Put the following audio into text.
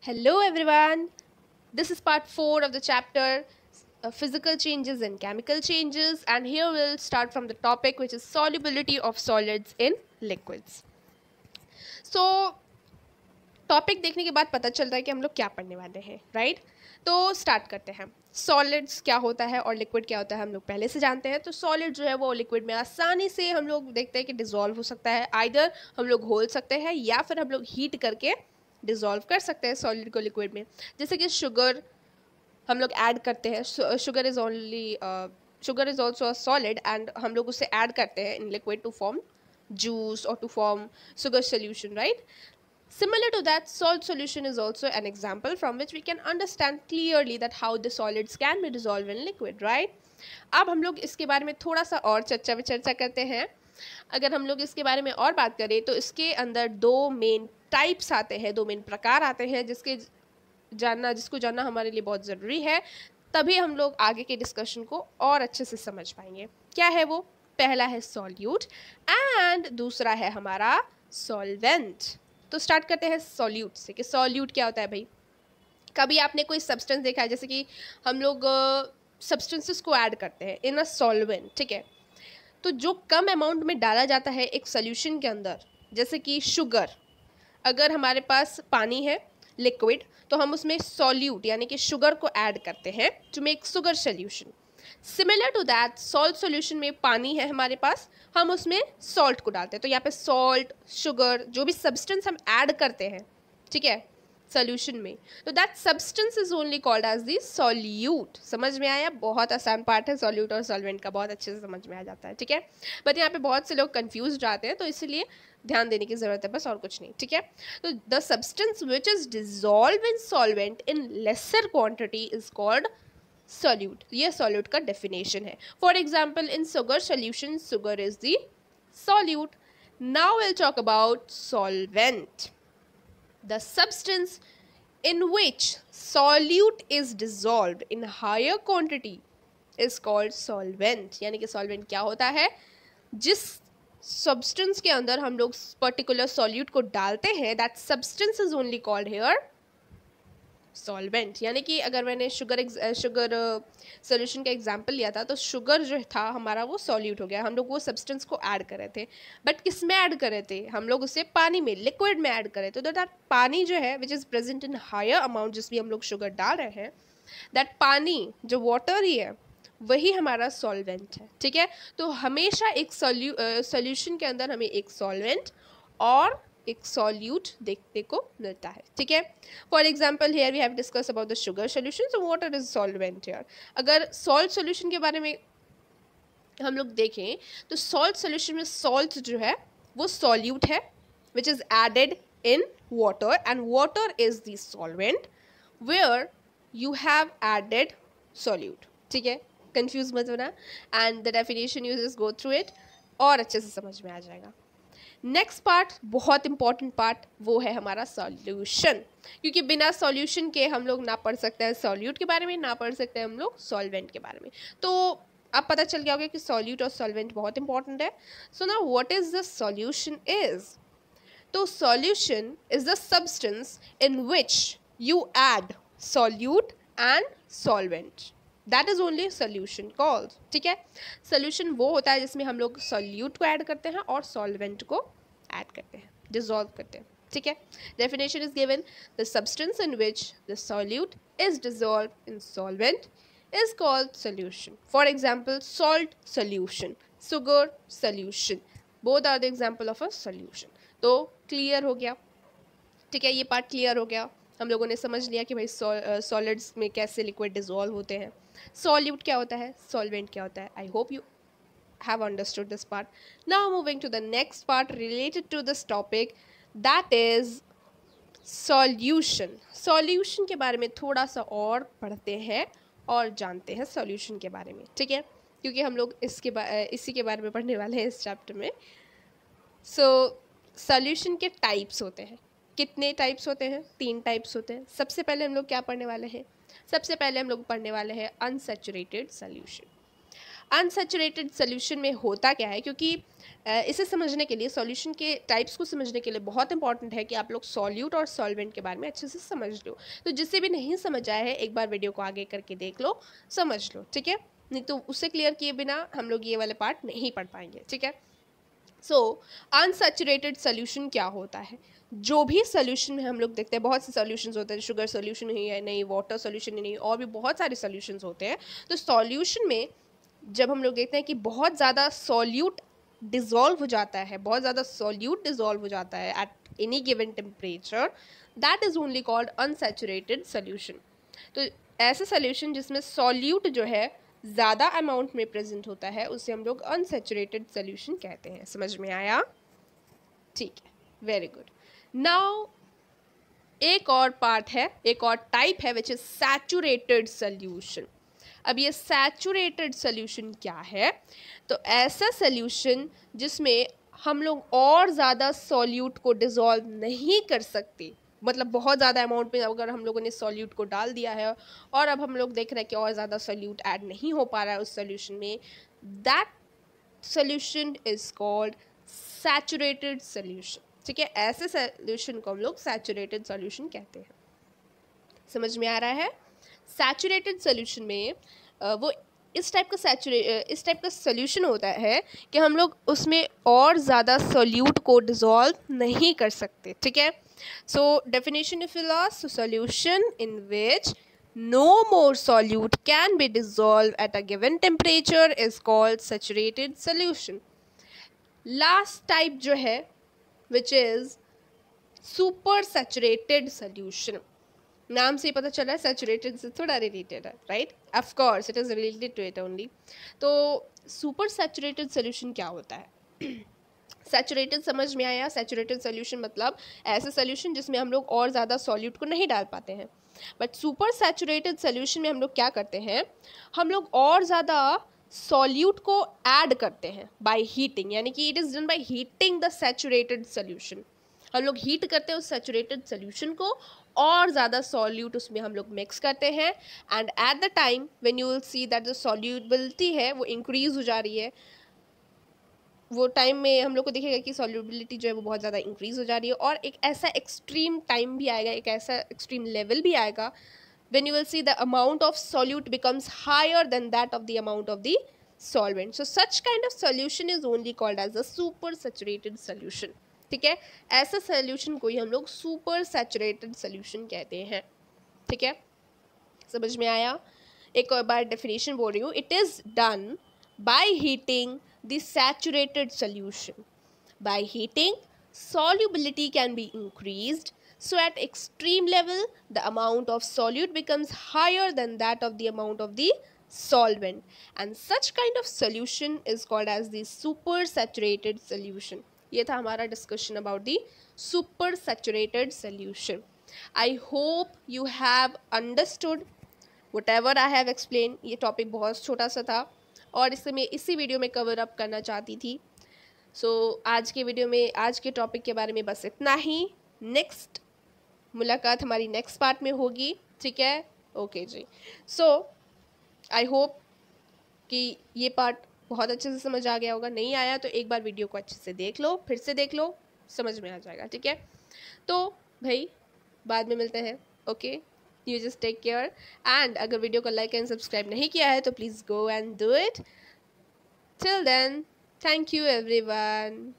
Hello everyone. This is part 4 of the chapter physical changes and chemical changes, and here we'll start from the topic which is solubility of solids in liquids. So topic देखने के बाद पता चलता है कि हम लोग क्या पढ़ने वाले हैं, राइट? तो स्टार्ट करते हैं. सॉलिड्स क्या होता है और लिक्विड क्या होता है हम लोग पहले से जानते हैं. तो सॉलिड जो है वो लिक्विड में आसानी से हम लोग देखते हैं कि डिजोल्व हो सकता है. आइदर हम लोग घोल सकते हैं या फिर हम लोग हीट करके डिजोल्व कर सकते हैं सॉलिड को लिक्विड में. जैसे कि शुगर हम लोग ऐड करते हैं. Sugar is also a solid and हम लोग उसे ऐड करते हैं in liquid to form juice or to form sugar solution, right? Similar to that, salt solution is also an example from which we can understand clearly that how the solids can be dissolved in liquid, right? अब हम लोग इसके बारे में थोड़ा सा और चर्चा करते हैं. अगर हम लोग इसके बारे में और बात करें तो इसके अंदर दो मेन टाइप्स आते हैं, दो मेन प्रकार आते हैं जिसको जानना हमारे लिए बहुत ज़रूरी है. तभी हम लोग आगे के डिस्कशन को और अच्छे से समझ पाएंगे. क्या है वो? पहला है सॉल्यूट एंड दूसरा है हमारा सॉल्वेंट. तो स्टार्ट करते हैं सॉल्यूट से कि सॉल्यूट क्या होता है भाई. कभी आपने कोई सब्सटेंस देखा है, जैसे कि हम लोग सब्सटेंसेस को ऐड करते हैं इन अ सॉल्वेंट, ठीक है? तो जो कम अमाउंट में डाला जाता है एक सोल्यूशन के अंदर, जैसे कि शुगर, अगर हमारे पास पानी है लिक्विड तो हम उसमें सॉल्यूट यानी कि शुगर को ऐड करते हैं to make sugar solution. Similar to that salt solution में पानी है हमारे पास, हम उसमें सॉल्ट को डालते हैं. तो यहाँ पे सॉल्ट, शुगर, जो भी सब्सटेंस हम ऐड करते हैं, ठीक है, सोल्यूशन में, तो that substance is only called as the solute. समझ में आया? बहुत आसान पार्ट है सॉल्यूट और सॉल्वेंट का, बहुत अच्छे से समझ में आ जाता है, ठीक है? बट यहाँ पे बहुत से लोग कंफ्यूज जाते हैं, तो इसलिए ध्यान देने की जरूरत है, बस, और कुछ नहीं, ठीक है? तो the substance which is dissolve in solvent in laser quantity is called solute. ये solute का definition है. For example, in sugar solution, sugar is the solute. Now we'll talk about solvent. The substance in which solute is dissolved in higher quantity is called solvent. यानी कि solvent क्या होता है? जिस substance के अंदर हम लोग particular solute को डालते हैं, that substance is only called here solvent. यानी कि अगर मैंने शुगर सोल्यूशन का एग्जांपल लिया था, तो शुगर जो था हमारा वो सॉल्यूट हो गया. हम लोग वो सब्सटेंस को ऐड कर रहे थे, बट किस में ऐड कर रहे थे? हम लोग उसे पानी में, लिक्विड में ऐड कर रहे थे. तो दैट पानी जो है which is present in higher amount, जिसमें हम लोग शुगर डाल रहे हैं, दैट पानी जो वाटर ही है वही हमारा सॉल्वेंट है, ठीक है? तो हमेशा एक सोल्यूशन के अंदर हमें एक सॉल्वेंट और एक सॉल्यूट देखने को मिलता है, ठीक है? For example here we have discuss about the sugar solution. So water is solvent here. अगर सॉल्ट सोल्यूशन के बारे में हम लोग देखें तो सॉल्ट सोल्यूशन में सॉल्ट जो है वो सॉल्यूट है which is added in water and water is the solvent where you have added solute, ठीक है? कंफ्यूज मत होना, and the definition you just go through it और अच्छे से समझ में आ जाएगा. नेक्स्ट पार्ट, बहुत इंपॉर्टेंट पार्ट, वो है हमारा सॉल्यूशन. क्योंकि बिना सॉल्यूशन के हम लोग ना पढ़ सकते हैं सॉल्यूट के बारे में, ना पढ़ सकते हैं हम लोग सॉल्वेंट के बारे में. तो अब पता चल गया होगा कि सॉल्यूट और सॉल्वेंट बहुत इंपॉर्टेंट है. So now what is the solution is? तो solution is the substance in which you add solute and solvent. That is only solution called, ठीक है? सोल्यूशन वो होता है जिसमें हम लोग सॉल्यूट को ऐड करते हैं और सॉल्वेंट को ऐड करते हैं, डिसॉल्व करते हैं, ठीक है? Definition is given, the substance in which the solute is dissolve in solvent is called solution. For example salt solution, sugar solution, both are the example of a solution. तो clear हो गया, ठीक है? ये पार्ट क्लियर हो गया. हम लोगों ने समझ लिया कि भाई सॉलिड्स में कैसे लिक्विड डिसॉल्व होते हैं, सॉल्यूट क्या होता है, सॉल्वेंट क्या होता है. I hope you have understood this part. Now moving to the next part related to this topic, that is solution. Solution के बारे में थोड़ा सा और पढ़ते हैं और जानते हैं solution के बारे में, ठीक है? क्योंकि हम लोग इसी के बारे में पढ़ने वाले हैं इस चैप्टर में. So solution के टाइप्स होते हैं. कितने टाइप्स होते हैं? 3 टाइप्स होते हैं. सबसे पहले हम लोग क्या पढ़ने वाले हैं? सबसे पहले हम लोग पढ़ने वाले हैं अनसैचुरेटेड सोल्यूशन. अनसैचुरेटेड सोल्यूशन में होता क्या है? क्योंकि इसे समझने के लिए, सॉल्यूशन के टाइप्स को समझने के लिए बहुत इंपॉर्टेंट है कि आप लोग सॉल्यूट और सॉल्वेंट के बारे में अच्छे से समझ लो। तो जिससे भी नहीं समझ आया है एक बार वीडियो को आगे करके देख लो, समझ लो, ठीक है। नहीं तो उससे क्लियर किए बिना हम लोग ये वाले पार्ट नहीं पढ़ पाएंगे, ठीक है। सो अनसैचुरेटेड सोल्यूशन क्या होता है? जो भी सोल्यूशन में हम लोग देखते हैं, बहुत से सोल्यूशंस होते हैं, शुगर सोल्यूशन ही है नहीं, वाटर सोल्यूशन ही नहीं, और भी बहुत सारे सोल्यूशंस होते हैं। तो सोल्यूशन में जब हम लोग देखते हैं कि बहुत ज़्यादा सॉल्यूट डिज़ोल्व हो जाता है, बहुत ज़्यादा सॉल्यूट डिज़ोल्व हो जाता है at any given temperature, that is only called unsaturated solution. तो ऐसा सोल्यूशन जिसमें सॉल्यूट जो है ज़्यादा अमाउंट में प्रेजेंट होता है, उसे हम लोग अनसैचुरेटेड सोल्यूशन कहते हैं। समझ में आया? ठीक है, वेरी गुड। नाउ एक और पार्ट है, एक और टाइप है विच इज सैचुरेटेड सोल्यूशन। अब ये सैचुरेटेड सोल्यूशन क्या है? तो ऐसा सोल्यूशन जिसमें हम लोग और ज़्यादा सॉल्यूट को डिज़ोल्व नहीं कर सकते, मतलब बहुत ज़्यादा अमाउंट में अगर हम लोगों ने सॉल्यूट को डाल दिया है और अब हम लोग देख रहे हैं कि और ज़्यादा सॉल्यूट ऐड नहीं हो पा रहा है उस सोल्यूशन में, that solution is called saturated solution, ठीक है। ऐसे सोल्यूशन को हम लोग सैचुरेटेड सोल्यूशन कहते हैं। समझ में आ रहा है? सैचुरेटेड सोल्यूशन में वो इस टाइप का सोल्यूशन होता है कि हम लोग उसमें और ज़्यादा सोल्यूट को डिज़ोल्व नहीं कर सकते, ठीक है। So definition if you loss, solution in which no more solute can be dissolved at a given temperature is called saturated solution. Last type जो है which is super saturated solution. नाम से ही पता चला है सैचुरेटेड से थोड़ा रिलेटेड है, right? Of course it is related to it only. तो सुपर सैचुरेटेड सोल्यूशन क्या होता है? सैचुरेटेड समझ में आया? सैचुरेटेड सोल्यूशन मतलब ऐसा सोल्यूशन जिसमें हम लोग और ज़्यादा सॉल्यूट को नहीं डाल पाते हैं। बट सुपर सैचुरेटेड सोल्यूशन में हम लोग क्या करते हैं? हम लोग और ज़्यादा सॉल्यूट को ऐड करते हैं बाय हीटिंग, यानी कि it is done by heating the saturated solution. हम लोग हीट करते हैं उस सैचुरेटेड सोल्यूशन को और ज़्यादा सॉल्यूट उसमें हम लोग मिक्स करते हैं, and at the time when you will see that जो सॉल्यूबिलिटी है वो इंक्रीज हो जा रही है, वो टाइम में हम लोग को दिखेगा कि सॉल्युबिलिटी जो है वो बहुत ज़्यादा इंक्रीज हो जा रही है, और एक ऐसा एक्सट्रीम टाइम भी आएगा, एक ऐसा एक्सट्रीम लेवल भी आएगा when you will see the amount of solute becomes higher than that of the amount of the solvent. So such kind of solution is only called as a super saturated solution. ठीक है, ऐसा solution को ही हम लोग super saturated solution कहते हैं, ठीक है। समझ में आया? एक और बार definition बोल रही हूँ, it is done by heating the saturated solution. By heating, solubility can be increased. So at extreme level, the amount of solute becomes higher than that of the amount of the solvent. And such kind of solution is called as the super saturated solution. ये था हमारा discussion about the super saturated solution. I hope you have understood whatever I have explained. ये topic बहुत छोटा सा था और इसे मैं इसी वीडियो में कवर अप करना चाहती थी। सो आज के वीडियो में, आज के टॉपिक के बारे में बस इतना ही। नेक्स्ट मुलाकात हमारी नेक्स्ट पार्ट में होगी, ठीक है? Okay ji. So I hope कि ये पार्ट बहुत अच्छे से समझ आ गया होगा। नहीं आया तो एक बार वीडियो को अच्छे से देख लो, फिर से देख लो, समझ में आ जाएगा, ठीक है? तो भाई बाद में मिलते हैं, okay? You just take care, and अगर वीडियो को लाइक एंड सब्सक्राइब नहीं किया है तो please go and do it. Till then, thank you everyone.